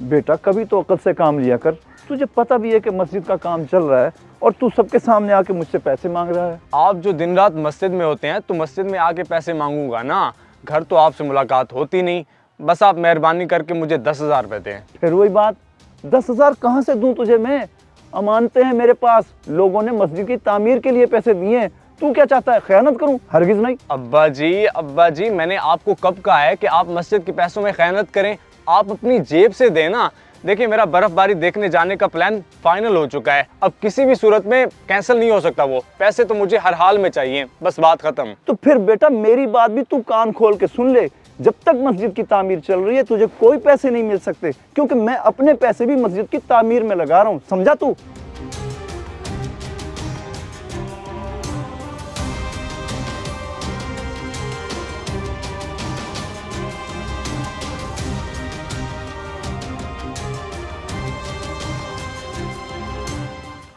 बेटा कभी तो अकल से काम लिया कर। तुझे पता भी है कि मस्जिद का काम चल रहा है और तू सबके सामने आके मुझसे पैसे मांग रहा है। आप जो दिन रात मस्जिद में होते हैं तो मस्जिद में आके पैसे मांगूंगा ना, घर तो आपसे मुलाकात होती नहीं। बस आप मेहरबानी करके मुझे 10,000 रुपये दें। फिर वही बात, 10,000 कहाँ से दूं तुझे मैं? अमानतें हैं मेरे पास, लोगों ने मस्जिद की तामीर के लिए पैसे दिए हैं। तू क्या चाहता है, खयानत करूं? हरगिज नहीं। अब्बा जी मैंने आपको कब कहा है कि आप मस्जिद के पैसों में खयानत करें? आप अपनी जेब से देना। देखिए मेरा बर्फबारी देखने जाने का प्लान फाइनल हो चुका है, अब किसी भी सूरत में कैंसिल नहीं हो सकता। वो पैसे तो मुझे हर हाल में चाहिए, बस बात खत्म। तो फिर बेटा मेरी बात भी तू कान खोल के सुन ले। जब तक मस्जिद की तामीर चल रही है तुझे कोई पैसे नहीं मिल सकते, क्योंकि मैं अपने पैसे भी मस्जिद की तामीर में लगा रहा हूं, समझा तू?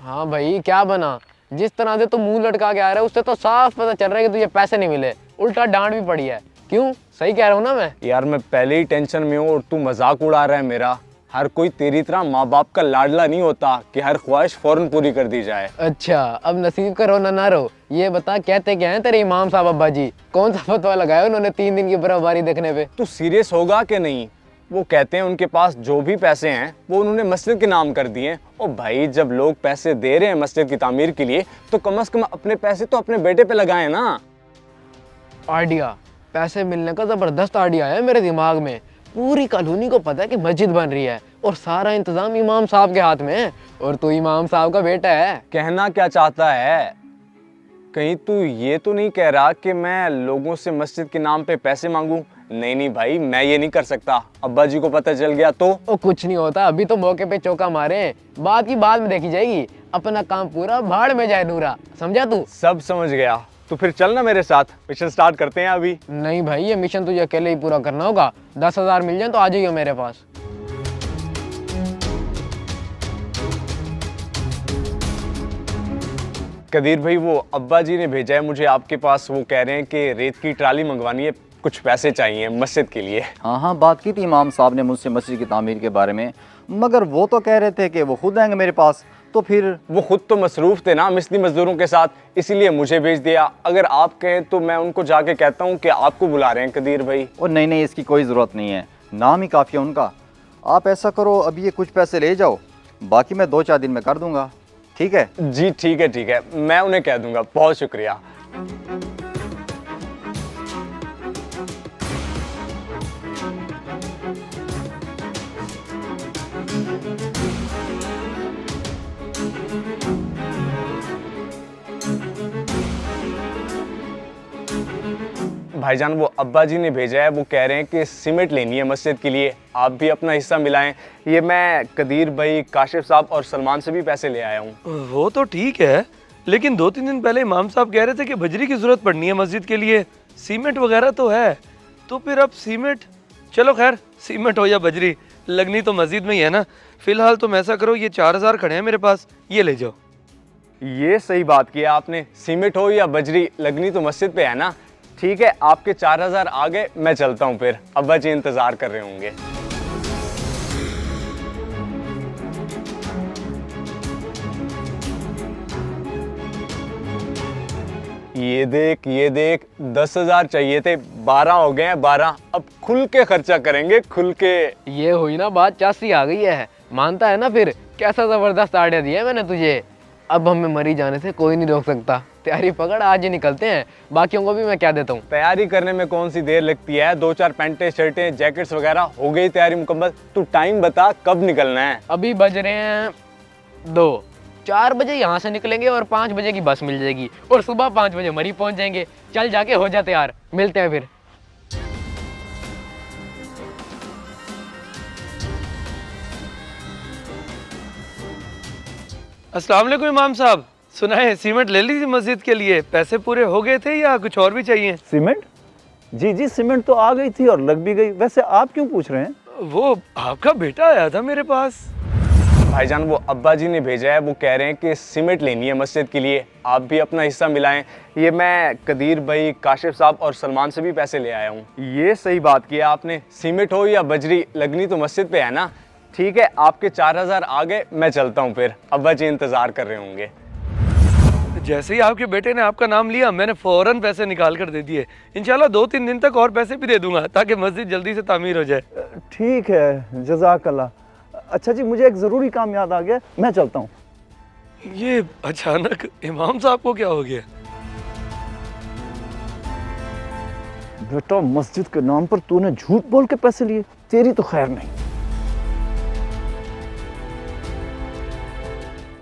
हाँ भाई क्या बना? जिस तरह से तू मुंह लटका के आ रहा है उससे तो साफ पता चल रहा है कि तुझे पैसे नहीं मिले, उल्टा डांट भी पड़ी है। क्यों, सही कह रहा हूँ ना मैं? यार मैं पहले ही टेंशन में हूँ और तू मजाक उड़ा रहा है मेरा। हर कोई तेरी तरह माँ बाप का लाडला नहीं होता कि हर ख्वाहिश फौरन पूरी कर दी जाए। अच्छा, अब नसीब करो ना रहो। ये बता कहते क्या हैं तेरे इमाम साहब अब्बा जी? कौन सा फतवा लगाया उन्होंने 3 दिन की बर्फबारी देखने पे? तू सीरियस होगा कि नहीं? वो कहते हैं उनके पास जो भी पैसे हैं वो उन्होंने मस्जिद के नाम कर दिए। ओ भाई, जब लोग पैसे दे रहे हैं मस्जिद की तामीर के लिए तो कम से कम अपने पैसे तो अपने बेटे पे लगाएं ना। आइडिया, पैसे मिलने का जबरदस्त आइडिया है मेरे दिमाग में। पूरी कॉलोनी को पता है कि मस्जिद बन रही है और सारा इंतजाम इमाम साहब के हाथ में है, और तू इमाम साहब का बेटा है। कहना क्या चाहता है? कहीं तू ये तो नहीं कह रहा कि मैं लोगों से मस्जिद के नाम पे पैसे मांगूं? नहीं भाई, मैं ये नहीं कर सकता। अब्बा जी को पता चल गया तो? ओ कुछ नहीं होता, अभी तो मौके पे चौका मारे, बात की बाद में देखी जाएगी। अपना काम पूरा भाड़ में जाए नूरा, समझा तू? सब समझ गया। तो फिर चल ना मेरे साथ, मिशन स्टार्ट करते हैं अभी। नहीं भाई, ये मिशन तुझे अकेले ही पूरा करना होगा। 10,000 मिल जाए तो आ जाइए मेरे पास। कदीर भाई, वो अब्बा जी ने भेजा है मुझे आपके पास। वो कह रहे हैं कि रेत की ट्राली मंगवानी है, कुछ पैसे चाहिए मस्जिद के लिए। हाँ हाँ, बात की थी इमाम साहब ने मुझसे मस्जिद की तामीर के बारे में, मगर वो तो कह रहे थे कि वो खुद आएंगे मेरे पास। तो फिर वो खुद तो मसरूफ थे ना मिस्त्री मजदूरों के साथ, इसीलिए मुझे भेज दिया। अगर आप कहें तो मैं उनको जाके कहता हूँ कि आपको बुला रहे हैं कदीर भाई। और नहीं, इसकी कोई ज़रूरत नहीं है, नाम ही काफ़ी है उनका। आप ऐसा करो, अभी ये कुछ पैसे ले जाओ, बाकी मैं 2-4 दिन में कर दूंगा, ठीक है? जी ठीक है, मैं उन्हें कह दूंगा। बहुत शुक्रिया। भाईजान, वो अब्बा जी ने भेजा है। वो कह रहे हैं कि सीमेंट लेनी है मस्जिद के लिए, आप भी अपना हिस्सा मिलाएं। ये मैं कदीर भाई, काशिफ साहब और सलमान से भी पैसे ले आया हूँ। वो तो ठीक है, लेकिन 2-3 दिन पहले इमाम साहब कह रहे थे कि बजरी की जरूरत पड़नी है मस्जिद के लिए, सीमेंट वगैरह तो है। तो फिर अब सीमेंट, चलो खैर, सीमेंट हो या बजरी, लगनी तो मस्जिद में ही है ना। फिलहाल तुम ऐसा करो, ये 4,000 खड़े हैं मेरे पास, ये ले जाओ। ये सही बात किया आपने, सीमेंट हो या बजरी, लगनी तो मस्जिद पे है ना। ठीक है, आपके 4,000 आ गए, मैं चलता हूँ फिर। अब्बा जी इंतजार कर रहे होंगे। ये देख 10,000 चाहिए थे, 12 हो गए हैं। 12 अब खुल के खर्चा करेंगे, खुल के। ये हुई ना बात, चासी आ गई है। मानता है ना फिर? कैसा जबरदस्त आइडिया दिया है मैंने तुझे। अब हमें मरी जाने से कोई नहीं रोक सकता। तैयारी पकड़, आज ही निकलते हैं। बाकियों को भी मैं क्या देता हूँ। तैयारी करने में कौन सी देर लगती है? 2-4 पैंटें, शर्टें, जैकेट्स वगैरह हो गई तैयारी मुकम्मल। तू टाइम बता, कब निकलना है? अभी बज रहे हैं 2। 4 बजे यहाँ से निकलेंगे और 5 बजे की बस मिल जाएगी, और सुबह 5 बजे मरी पहुँच जाएंगे। चल जाके हो जाते यार, मिलते हैं फिर। अस्सलाम वालेकुम इमाम साहब, सुना है सीमेंट ले ली थी मस्जिद के लिए, पैसे पूरे हो गए थे या कुछ और भी चाहिए? सीमेंट? जी, सीमेंट तो आ गई थी और लग भी गई। वैसे आप क्यों पूछ रहे हैं? वो आपका बेटा आया था मेरे पास। भाईजान, वो अब्बा जी ने भेजा है। वो कह रहे हैं कि सीमेंट लेनी है मस्जिद के लिए, आप भी अपना हिस्सा मिलाएं। ये मैं कदीर भाई, काशिफ साहब और सलमान से भी पैसे ले आया हूँ। ये सही बात किया आपने, सीमेंट हो या बजरी, लगनी तो मस्जिद पे है ना। ठीक है, आपके 4000 आ गए, मैं चलता हूँ फिर। अब्बा जी इंतजार कर रहे होंगे। जैसे ही आपके बेटे ने आपका नाम लिया मैंने फौरन पैसे निकाल कर दे दिए। इंशाल्लाह 2-3 दिन तक और पैसे भी दे दूंगा ताकि मस्जिद जल्दी से तामीर हो जाए। ठीक है, जज़ाकल्लाह। अच्छा जी, मुझे एक ज़रूरी काम याद आ गया, मैं चलता हूँ। ये अचानक इमाम साहब को क्या हो गया? बेटा, मस्जिद के नाम पर तूने झूठ बोल के पैसे लिए, तेरी तो खैर नहीं।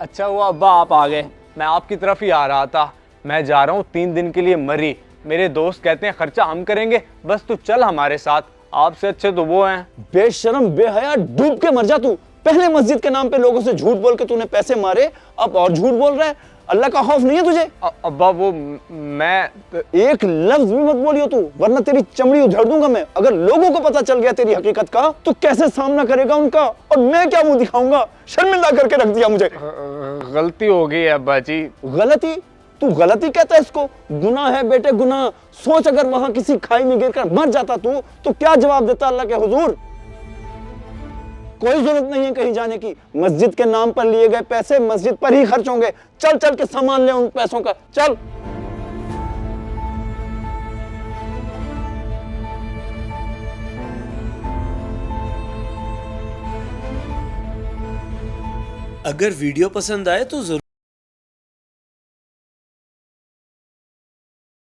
अच्छा हुआ अब्बा आप आ गए, मैं आपकी तरफ ही आ रहा था। मैं जा रहा हूँ 3 दिन के लिए मरी। मेरे दोस्त कहते हैं खर्चा हम करेंगे, बस तू चल हमारे साथ। आपसे अच्छे तो वो हैं। बेशरम, बेहया, डूब के मर जा तू। पहले मस्जिद के नाम पे लोगों से झूठ बोल के तूने पैसे मारे, अब और झूठ बोल रहा है। अल्लाह का खौफ नहीं है तुझे? अब्बा वो मैं एक लफ्ज भी मत बोलियो तू, वरना तेरी चमड़ी उधेड़ दूंगा मैं। अगर लोगों को पता चल गया तेरी हकीकत का तो कैसे सामना करेगा उनका, और मैं क्या मुंह दिखाऊंगा? शर्मिंदा करके रख दिया मुझे। गलती हो गई है अब्बा जी। गलती? तू गलती कहता है इसको? गुनाह है बेटे, गुनाह। सोच, अगर वहां किसी खाई में गिरकर मर जाता तू तो क्या जवाब देता अल्लाह के हुजूर? कोई जरूरत नहीं है कहीं जाने की। मस्जिद के नाम पर लिए गए पैसे मस्जिद पर ही खर्च होंगे। चल चल के सामान ले उन पैसों का, चल। अगर वीडियो पसंद आए तो जरूर